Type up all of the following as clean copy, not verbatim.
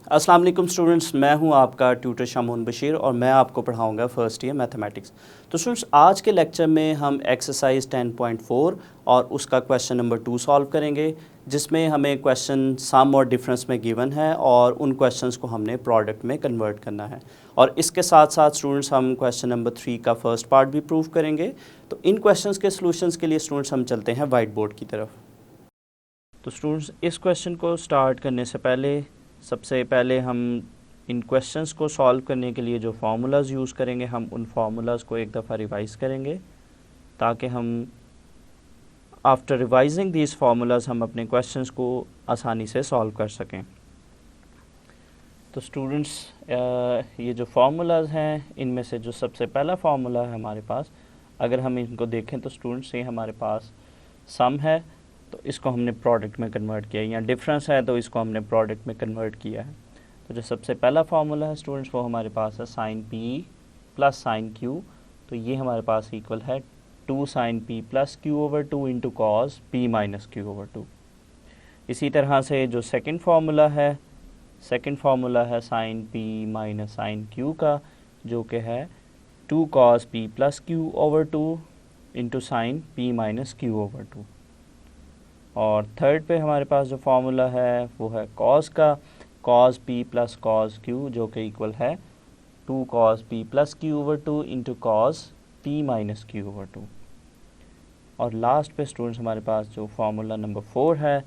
अस्सलाम वालेकुम स्टूडेंट्स, मैं हूं आपका ट्यूटर शामून बशीर और मैं आपको पढ़ाऊंगा फर्स्ट ईयर मैथमेटिक्स। तो स्टूडेंट्स, आज के लेक्चर में हम एक्सरसाइज 10.4 और उसका क्वेश्चन नंबर 2 सॉल्व करेंगे, जिसमें हमें क्वेश्चन सम और डिफरेंस में गिवन है और उन क्वेश्चंस को हमने प्रोडक्ट में कन्वर्ट करना है। और इसके साथ साथ स्टूडेंट्स हम क्वेश्चन नंबर 3 का फर्स्ट पार्ट भी प्रूव करेंगे। तो इन क्वेश्चंस के सॉल्यूशंस के लिए स्टूडेंट्स हम चलते हैं वाइट बोर्ड की तरफ। तो स्टूडेंट्स, इस क्वेश्चन को स्टार्ट करने से पहले सबसे पहले हम इन क्वेश्चंस को सॉल्व करने के लिए जो फार्मूलाज यूज़ करेंगे, हम उन फार्मूलाज को एक दफ़ा रिवाइज करेंगे ताकि हम आफ्टर रिवाइजिंग दीज फार्मूलाज हम अपने क्वेश्चंस को आसानी से सॉल्व कर सकें। तो स्टूडेंट्स, ये जो फार्मूलाज हैं, इनमें से जो सबसे पहला फार्मूला है हमारे पास, अगर हम इनको देखें तो स्टूडेंट्स ये हमारे पास सम है तो इसको हमने प्रोडक्ट में कन्वर्ट किया है, या डिफरेंस है तो इसको हमने प्रोडक्ट में कन्वर्ट किया है। तो जो सबसे पहला फार्मूला है स्टूडेंट्स वो हमारे पास है sine p plus sine q. तो ये हमारे पास इक्वल है 2 sine p plus q over 2 into cos p minus q over 2। इसी तरह से जो सेकंड फार्मूला है sine p minus sine q का, जो कि है 2 cos p plus q over 2 into sine p minus q over 2। और थर्ड पे हमारे पास जो फार्मूला है वो है कॉस का, cos p plus cos Q, जो कि इक्वल है 2 cos p plus q over 2 into cos p minus q over 2। और लास्ट पे स्टूडेंट्स हमारे पास जो फार्मूला नंबर 4 है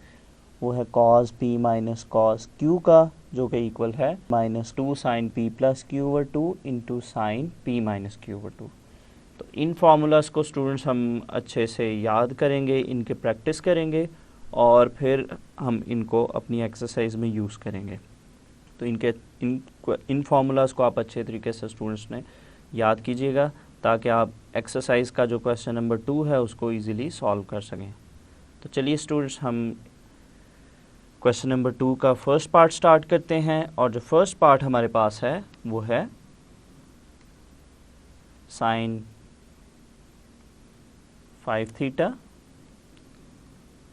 वो है cos p minus cos q का, जो कि इक्वल है minus 2 sine p plus q over 2 into sine p minus q over 2। तो इन फार्मूलाज को स्टूडेंट्स हम अच्छे से याद करेंगे, इनके प्रैक्टिस करेंगे और फिर हम इनको अपनी एक्सरसाइज में यूज़ करेंगे। तो इन फार्मूलाज को आप अच्छे तरीके से स्टूडेंट्स ने याद कीजिएगा ताकि आप एक्सरसाइज का जो क्वेश्चन नंबर 2 है उसको इजीली सॉल्व कर सकें। तो चलिए स्टूडेंट्स, हम क्वेश्चन नंबर 2 का फर्स्ट पार्ट स्टार्ट करते हैं। और जो फर्स्ट पार्ट हमारे पास है वो है sine 5 theta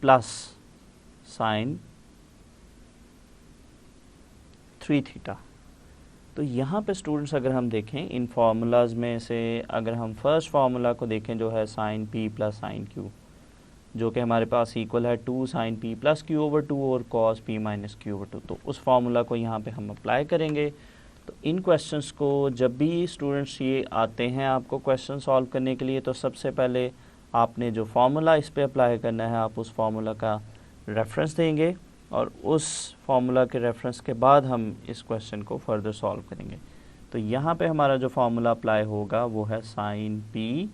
plus sine 3 theta. तो यहाँ पे स्टूडेंट्स अगर हम देखें इन फार्मूलाज में से, अगर हम फर्स्ट फार्मूला को देखें जो है sine p plus sine q, जो कि हमारे पास इक्वल है 2 sine p plus q over 2 और cos p minus q over 2। तो उस फार्मूला को यहाँ पे हम अप्लाई करेंगे। तो इन क्वेश्चंस को जब भी स्टूडेंट्स ये आते हैं आपको क्वेश्चन सॉल्व करने के लिए, तो सबसे पहले आपने जो फार्मूला इस पे अप्लाई करना है, आप उस फार्मूला का रेफरेंस देंगे और उस फार्मूला के रेफरेंस के बाद हम इस क्वेश्चन को फर्दर सॉल्व करेंगे। तो यहाँ पे हमारा जो फार्मूला अप्लाई होगा वो है sine p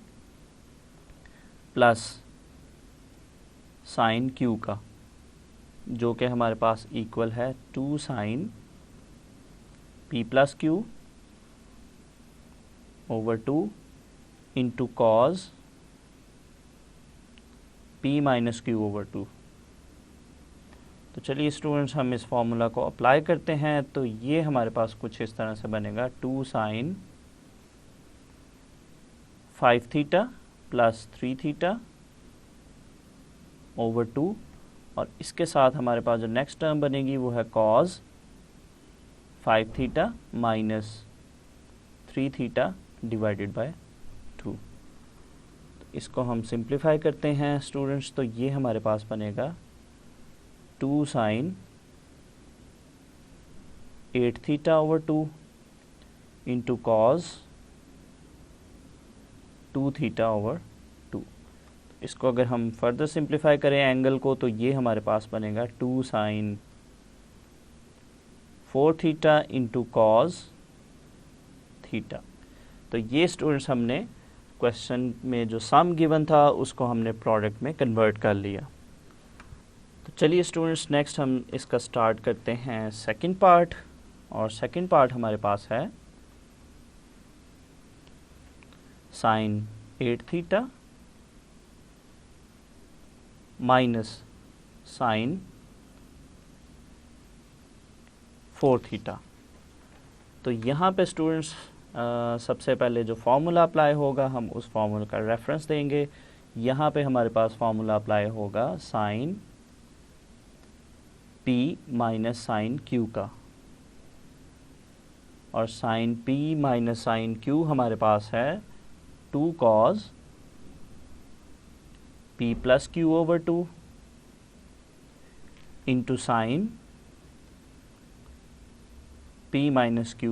plus sine q का, जो कि हमारे पास इक्वल है 2 sine p plus q over 2 into cos p minus q over 2। तो चलिए स्टूडेंट्स, हम इस फार्मूला को अप्लाई करते हैं। तो ये हमारे पास कुछ इस तरह से बनेगा 2 sine 5 theta plus 3 theta over 2, और इसके साथ हमारे पास जो नेक्स्ट टर्म बनेगी वो है cos 5 theta minus 3 theta divided by 2। इसको हम सिंप्लीफाई करते हैं स्टूडेंट्स। तो ये हमारे पास बनेगा 2 sine 8 theta over 2 into cos 2 theta over 2। इसको अगर हम फर्दर सिंप्लीफाई करें एंगल को, तो ये हमारे पास बनेगा 2 sine 4 theta into cos theta. तो ये स्टूडेंट्स हमने क्वेश्चन में जो सम गिवन था उसको हमने प्रोडक्ट में कन्वर्ट कर लिया। तो चलिए स्टूडेंट्स, नेक्स्ट हम इसका स्टार्ट करते हैं सेकंड पार्ट। और सेकंड पार्ट हमारे पास है sine 8 theta minus sine 4 theta. तो यहाँ पे स्टूडेंट्स सबसे पहले जो फार्मूला अप्लाई होगा हम उस फार्मूला का रेफरेंस देंगे। यहाँ पे हमारे पास फार्मूला अप्लाई होगा sine p minus sine q का, और sine p minus sine q हमारे पास है 2 cos p plus q over 2 into sine p minus q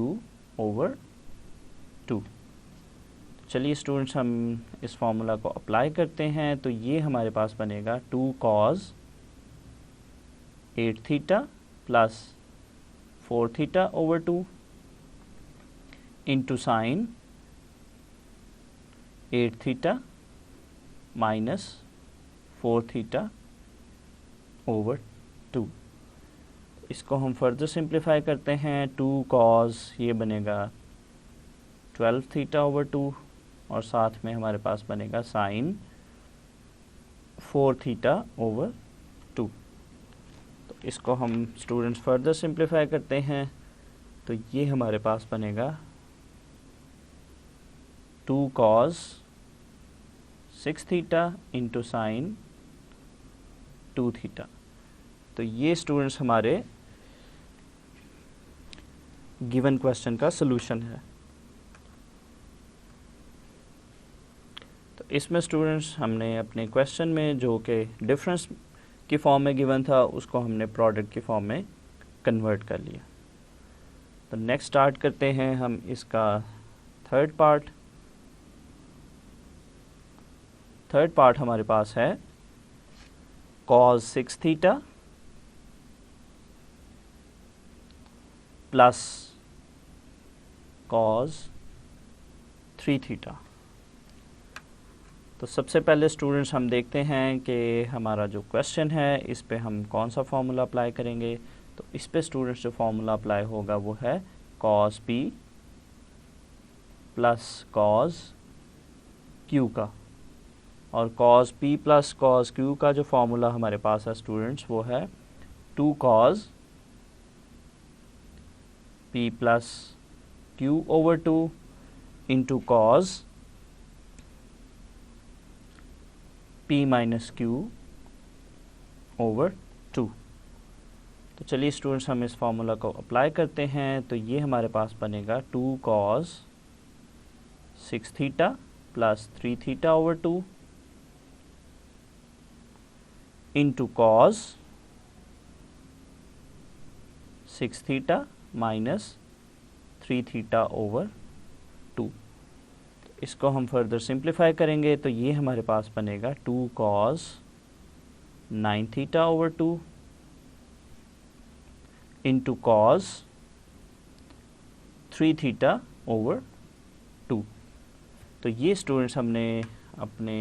over 2। चलिए स्टूडेंट्स हम इस फॉर्मूला को अप्लाई करते हैं, तो ये हमारे पास बनेगा 2 cos 8 theta plus 4 theta over 2 into sign 8 theta minus 4 theta over 2। इसको हम फर्दर सिंप्लीफाई करते हैं। 2 cos ये बनेगा 12 थीटा ओवर 2 और साथ में हमारे पास बनेगा साइन 4 थीटा ओवर 2। तो इसको हम स्टूडेंट्स फर्दर सिंप्लीफाई करते हैं, तो ये हमारे पास बनेगा 2 cos 6 theta into sign 2 theta. तो ये स्टूडेंट्स हमारे गिवन क्वेश्चन का सलूशन है। तो इसमें स्टूडेंट्स हमने अपने क्वेश्चन में जो कि डिफरेंस की फॉर्म में गिवन था उसको हमने प्रोडक्ट की फॉर्म में कन्वर्ट कर लिया। तो नेक्स्ट स्टार्ट करते हैं हम इसका थर्ड पार्ट। थर्ड पार्ट हमारे पास है cos 6 theta plus cos 3 theta. तो सबसे पहले स्टूडेंट्स हम देखते हैं कि हमारा जो क्वेश्चन है इस पे हम कौन सा फार्मूला अप्लाई करेंगे। तो इस पे स्टूडेंट्स जो फार्मूला अप्लाई होगा वो है cos p plus cos q का, और cos p plus cos q का जो फार्मूला हमारे पास है स्टूडेंट्स वो है 2 cos p plus q over 2 into cos p minus q over 2। तो चलिए स्टूडेंट्स हम इस फार्मूला को अप्लाई करते हैं। तो ये हमारे पास बनेगा 2 cos 6 theta plus 3 theta over 2 into cos 6 theta minus 3 theta over 2। इसको हम फर्दर सिंप्लीफाई करेंगे, तो ये हमारे पास बनेगा 2 cos 9 theta over 2 into cos 3 theta over 2। तो ये स्टूडेंट्स हमने अपने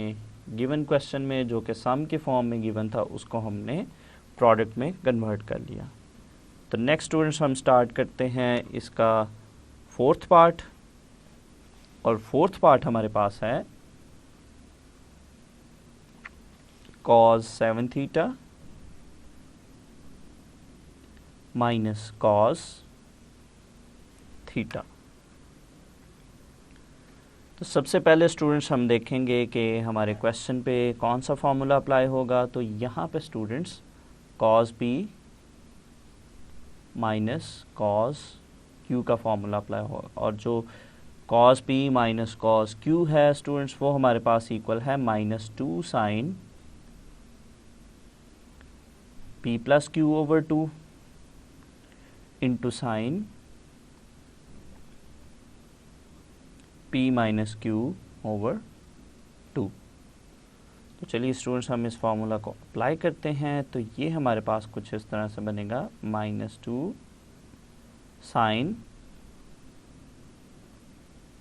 गिवन क्वेश्चन में जो कि सम के फॉर्म में गिवन था उसको हमने प्रोडक्ट में कन्वर्ट कर लिया। तो नेक्स्ट स्टूडेंट्स हम स्टार्ट करते हैं इसका फोर्थ पार्ट, और फोर्थ पार्ट हमारे पास है cos 7 theta minus cos theta. तो सबसे पहले स्टूडेंट्स हम देखेंगे कि हमारे क्वेश्चन पे कौन सा फार्मूला अप्लाई होगा। तो यहाँ पे students cos p minus cos q का फार्मूला अप्लाई होगा, और जो cos p minus cos q है स्टूडेंट्स वो हमारे पास इक्वल है -2 sine p plus q over 2 into sine p minus q over 2। तो चलिए स्टूडेंट्स हम इस फार्मूला को अप्लाई करते हैं। तो ये हमारे पास कुछ इस तरह से बनेगा -2 sine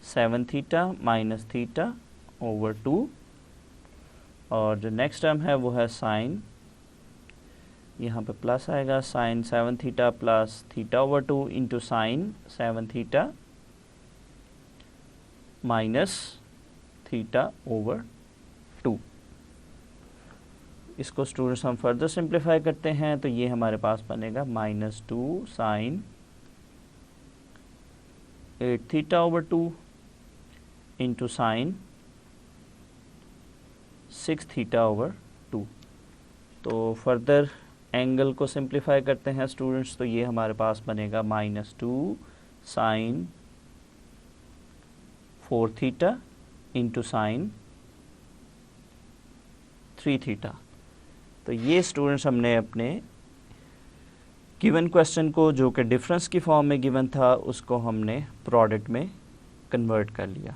7 theta minus theta over 2, और जो नेक्स्ट टर्म है वो है साइन, यहाँ पे प्लस आएगा, sine 7 theta plus theta over 2 into sine 7 theta minus theta over 2। इसको स्टूडेंट्स हम फर्दर सिंप्लीफाई करते हैं, तो ये हमारे पास बनेगा -2 sine 8 theta over 2 into sine 6 theta over 2। तो फर्दर एंगल को सिंप्लीफाई करते हैं स्टूडेंट्स, तो ये हमारे पास बनेगा -2 sine 4 theta into sine 3 theta. तो ये स्टूडेंट्स हमने अपने गिवन क्वेश्चन को, जो कि डिफरेंस की फॉर्म में गिवन था, उसको हमने प्रोडक्ट में कन्वर्ट कर लिया।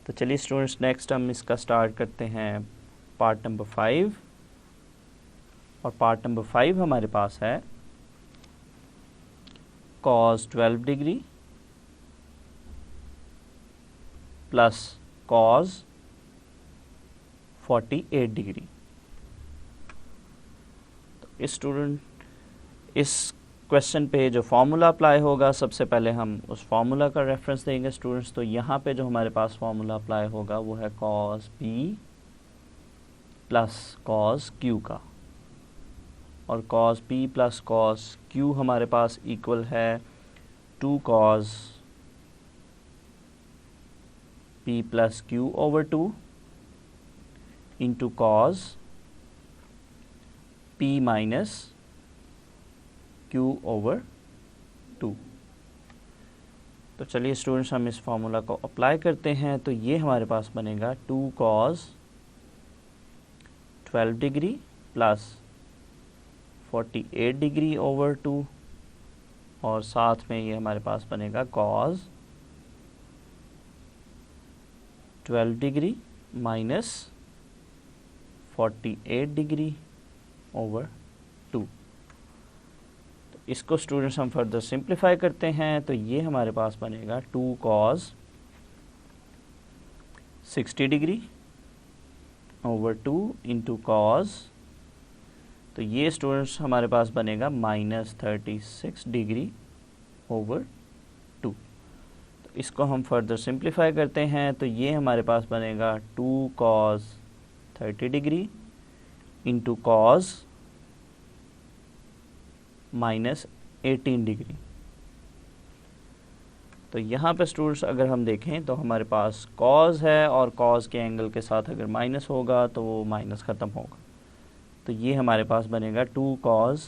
तो चलिए स्टूडेंट्स, नेक्स्ट हम इसका स्टार्ट करते हैं पार्ट नंबर 5। और पार्ट नंबर 5 हमारे पास है cos 12 degree plus cos 48 degree. तो इस क्वेश्चन पे जो फार्मूला अप्लाई होगा, सबसे पहले हम उस फार्मूला का रेफरेंस देंगे स्टूडेंट्स। तो यहाँ पे जो हमारे पास फार्मूला अप्लाई होगा वो है cos p plus cos q का, और cos p plus cos q हमारे पास इक्वल है 2 cos p plus q over 2 into cos p minus q over 2। तो चलिए स्टूडेंट्स, हम इस फार्मूला को अप्लाई करते हैं। तो ये हमारे पास बनेगा 2 cos 12 degree plus 48 degree over 2, और साथ में ये हमारे पास बनेगा cos 12 degree minus 48 degree over 2। इसको स्टूडेंट्स हम फर्दर सिंप्लीफाई करते हैं। तो ये हमारे पास बनेगा 2 cos 60 degree over 2 into cos, तो ये स्टूडेंट्स हमारे पास बनेगा माइनस 36 डिग्री ओवर 2। तो इसको हम फर्दर सिंप्लीफाई करते हैं। तो ये हमारे पास बनेगा 2 cos 30 degree into cos minus 18 degree. तो यहाँ पे स्टूडेंट्स अगर हम देखें तो हमारे पास cos है, और cos के एंगल के साथ अगर माइनस होगा तो वो माइनस ख़त्म होगा। तो ये हमारे पास बनेगा 2 cos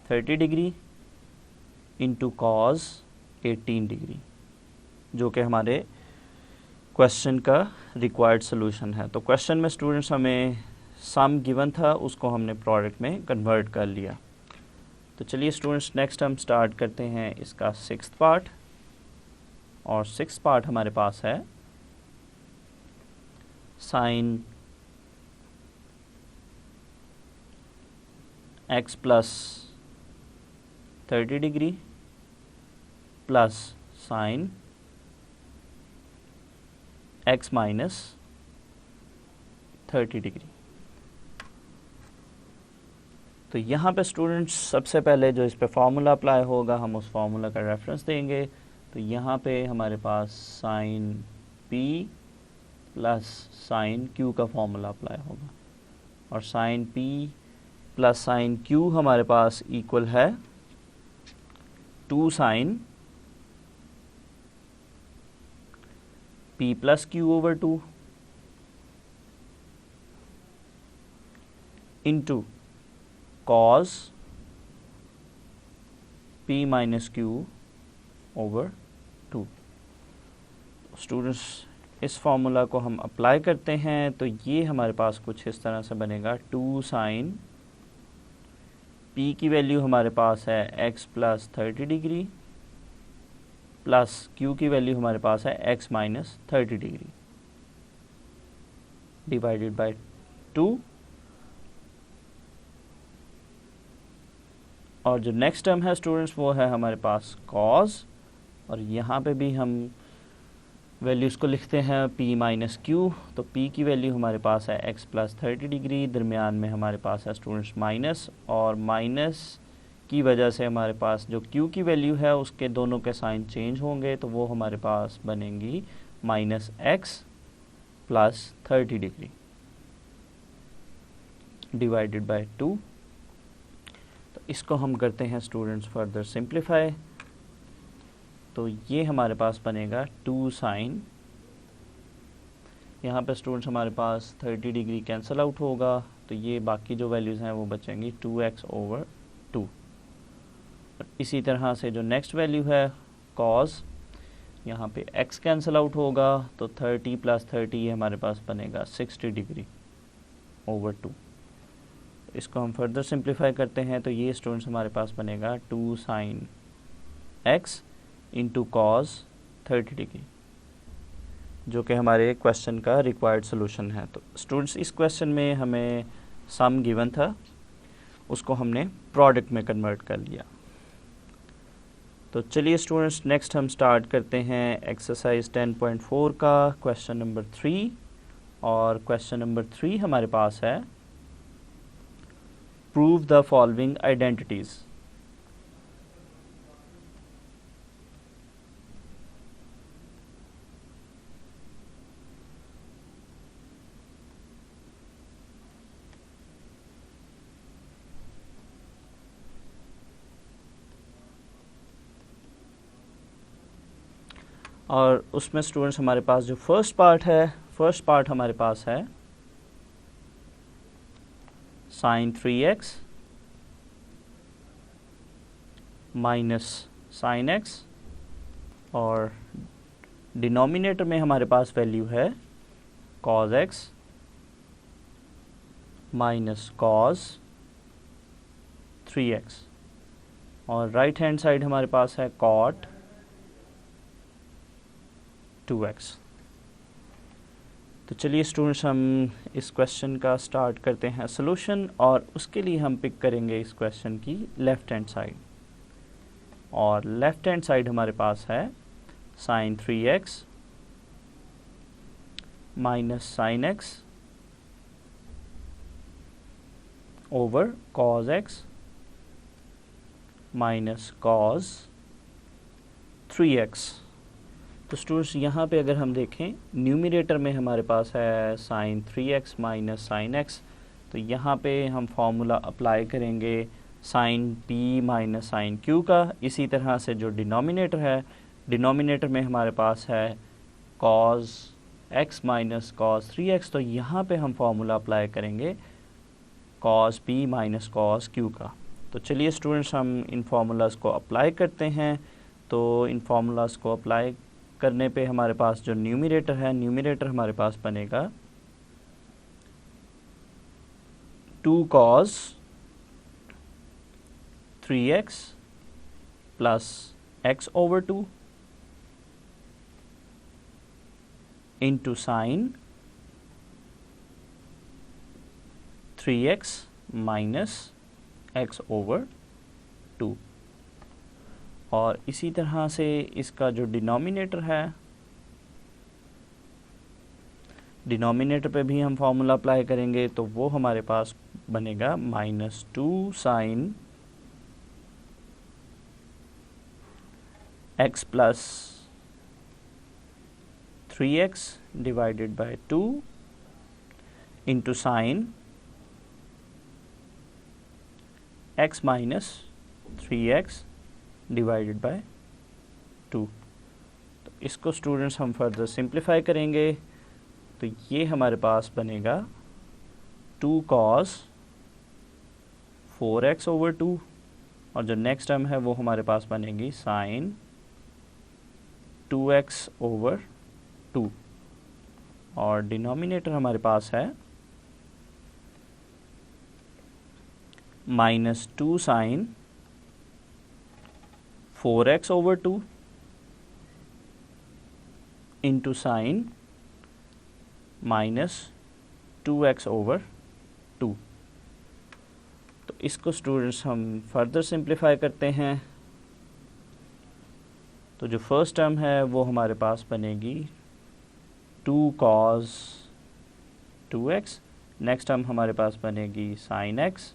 30 degree into cos 18 degree, जो कि हमारे क्वेश्चन का रिक्वायर्ड सोल्यूशन है। तो क्वेश्चन में स्टूडेंट्स हमें सम गिवन था, उसको हमने प्रोडक्ट में कन्वर्ट कर लिया। तो चलिए स्टूडेंट्स, नेक्स्ट हम स्टार्ट करते हैं इसका 6th पार्ट। और 6th पार्ट हमारे पास है sine x plus 30 degree plus sine x minus 30 degree. तो यहाँ पे स्टूडेंट्स सबसे पहले जो इस पे फार्मूला अप्लाई होगा, हम उस फार्मूला का रेफरेंस देंगे। तो यहाँ पे हमारे पास sine p plus sine q का फार्मूला अप्लाई होगा, और sine p plus sine q हमारे पास इक्वल है 2 sine p plus q over 2 into cos p minus q over 2। Students, इस फार्मूला को हम अप्लाई करते हैं। तो ये हमारे पास कुछ इस तरह से बनेगा 2 साइन p की वैल्यू हमारे पास है x plus 30 degree plus q की वैल्यू हमारे पास है x minus 30 degree divided by 2। और जो नेक्स्ट टर्म है स्टूडेंट्स वो है हमारे पास cos, और यहाँ पे भी हम वैल्यूज़ को लिखते हैं p माइनस q। तो p की वैल्यू हमारे पास है x प्लस 30 डिग्री, दरमियान में हमारे पास है स्टूडेंट्स माइनस, और माइनस की वजह से हमारे पास जो q की वैल्यू है उसके दोनों के साइन चेंज होंगे, तो वो हमारे पास बनेंगी minus x plus 30 degree divided by 2। तो इसको हम करते हैं स्टूडेंट्स फर्दर सिंप्लीफाई। तो ये हमारे पास बनेगा 2 साइन, यहाँ पे स्टूडेंट्स हमारे पास 30 डिग्री कैंसिल आउट होगा, तो ये बाकी जो वैल्यूज़ हैं वो बचेंगी 2x ओवर 2। इसी तरह से जो नेक्स्ट वैल्यू है कॉस, यहाँ पे x कैंसिल आउट होगा तो 30 + 30 हमारे पास बनेगा 60 डिग्री ओवर 2। इसको हम फर्दर सिंप्लीफाई करते हैं तो ये स्टूडेंट्स हमारे पास बनेगा 2 sin x into cos 30 degree, जो कि हमारे क्वेश्चन का रिक्वायर्ड सोल्यूशन है। तो स्टूडेंट्स इस क्वेश्चन में हमें सम गिवन था, उसको हमने प्रोडक्ट में कन्वर्ट कर लिया। तो चलिए स्टूडेंट्स नेक्स्ट हम स्टार्ट करते हैं एक्सरसाइज 10.4 का क्वेश्चन नंबर 3। और क्वेश्चन नंबर 3 हमारे पास है प्रूव द फॉलोइंग आइडेंटिटीज़। और उसमें स्टूडेंट्स हमारे पास जो फर्स्ट पार्ट हमारे पास है sin 3x minus sin x, और डिनोमिनेटर में हमारे पास वैल्यू है cos x minus cos 3x, और राइट हैंड साइड हमारे पास है cot 2x। तो चलिए स्टूडेंट्स हम इस क्वेश्चन का स्टार्ट करते हैं सॉल्यूशन, और उसके लिए हम पिक करेंगे इस क्वेश्चन की लेफ़्ट हैंड साइड। और लेफ़्ट हैंड साइड हमारे पास है sin 3x minus sin x over cos x minus cos 3x। तो स्टूडेंट्स यहाँ पे अगर हम देखें न्यूमरेटर में हमारे पास है sin 3x minus sin x, तो यहाँ पे हम फार्मूला अप्लाई करेंगे sin p minus sin q का। इसी तरह से जो डिनोमिनेटर है, डिनोमिनेटर में हमारे पास है cos x minus cos 3x, तो यहाँ पे हम फार्मूला अप्लाई करेंगे cos p minus cos q का। तो चलिए स्टूडेंट्स हम इन फार्मूलाज़ को अप्लाई करते हैं। तो इन फार्मूलाज़ को अप्लाई करने पे हमारे पास जो न्यूमरेटर है, न्यूमरेटर हमारे पास बनेगा 2 cos 3x plus x over 2 into sign 3x minus x over 2। और इसी तरह से इसका जो डिनोमिनेटर है, डिनोमिनेटर पे भी हम फार्मूला अप्लाई करेंगे तो वो हमारे पास बनेगा -2 sin x plus 3x divided by 2 into sign x minus 3x divided by 2। तो इसको स्टूडेंट्स हम फर्दर सिंप्लीफाई करेंगे तो ये हमारे पास बनेगा 2 cos 4x ओवर 2, और जो नेक्स्ट टर्म है वो हमारे पास बनेगी sin 2x ओवर 2, और डिनोमिनेटर हमारे पास है -2 sin 4x over 2 into sign -2x over 2। तो इसको स्टूडेंट्स हम फर्दर सिंप्लीफाई करते हैं। तो जो फर्स्ट टर्म है वो हमारे पास बनेगी 2 cos 2x, नेक्स्ट टर्म हमारे पास बनेगी sin x,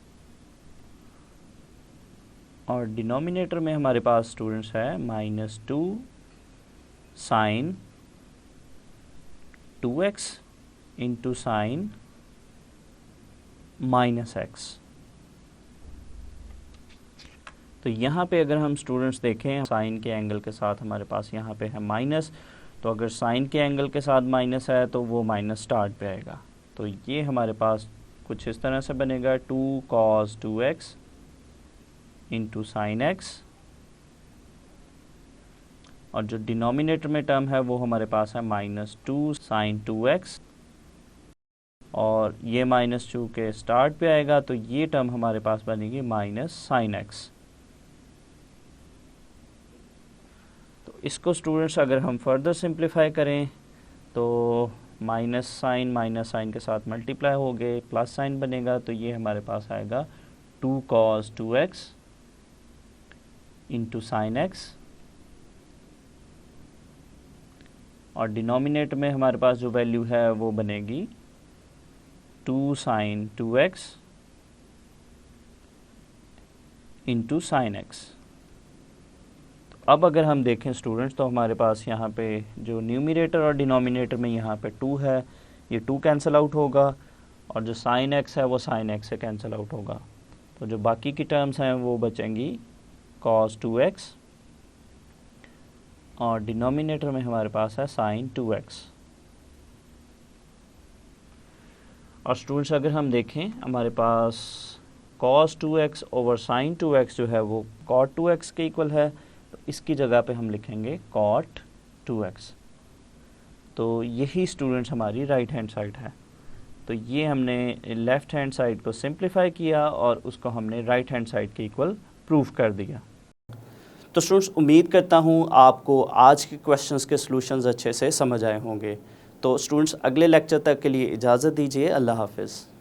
और डिनोमिनेटर में हमारे पास स्टूडेंट्स है -2 sin 2x into sine -x। तो यहाँ पे अगर हम स्टूडेंट्स देखें साइन के एंगल के साथ हमारे पास यहाँ पे है माइनस, तो अगर साइन के एंगल के साथ माइनस है तो वो माइनस स्टार्ट पे आएगा। तो ये हमारे पास कुछ इस तरह से बनेगा 2 cos 2x into sine x और जो डिनोमिनेटर में टर्म है वो हमारे पास है -2 sin 2x, और ये -2 के स्टार्ट पे आएगा तो ये टर्म हमारे पास बनेगी -sin x। तो इसको स्टूडेंट्स अगर हम फर्दर सिंप्लीफाई करें तो माइनस साइन के साथ मल्टीप्लाई हो गए, प्लस साइन बनेगा, तो ये हमारे पास आएगा 2 cos 2x into sine x, और डिनोमिनेटर में हमारे पास जो वैल्यू है वो बनेगी 2 sin 2x into sine x. तो अब अगर हम देखें स्टूडेंट्स तो हमारे पास यहाँ पे जो न्यूमरेटर और डिनोमिनेटर में यहाँ पे 2 है, ये 2 कैंसिल आउट होगा, और जो साइन एक्स है वो साइन एक्स से कैंसिल आउट होगा। तो जो बाकी की टर्म्स हैं वो बचेंगी cos 2x, और डिनोमिनेटर में हमारे पास है sin 2x। और स्टूडेंट्स अगर हम देखें हमारे पास cos 2x over sin 2x जो है वो cot 2x के इक्वल है, तो इसकी जगह पे हम लिखेंगे cot 2x। तो यही स्टूडेंट्स हमारी राइट हैंड साइड है। तो ये हमने लेफ़्ट हैंड साइड को सिंप्लीफाई किया और उसको हमने राइट हैंड साइड के इक्वल प्रूव कर दिया। तो स्टूडेंट्स उम्मीद करता हूँ आपको आज के क्वेश्चंस के सॉल्यूशंस अच्छे से समझ आए होंगे। तो स्टूडेंट्स अगले लेक्चर तक के लिए इजाज़त दीजिए। अल्लाह हाफ़िज़।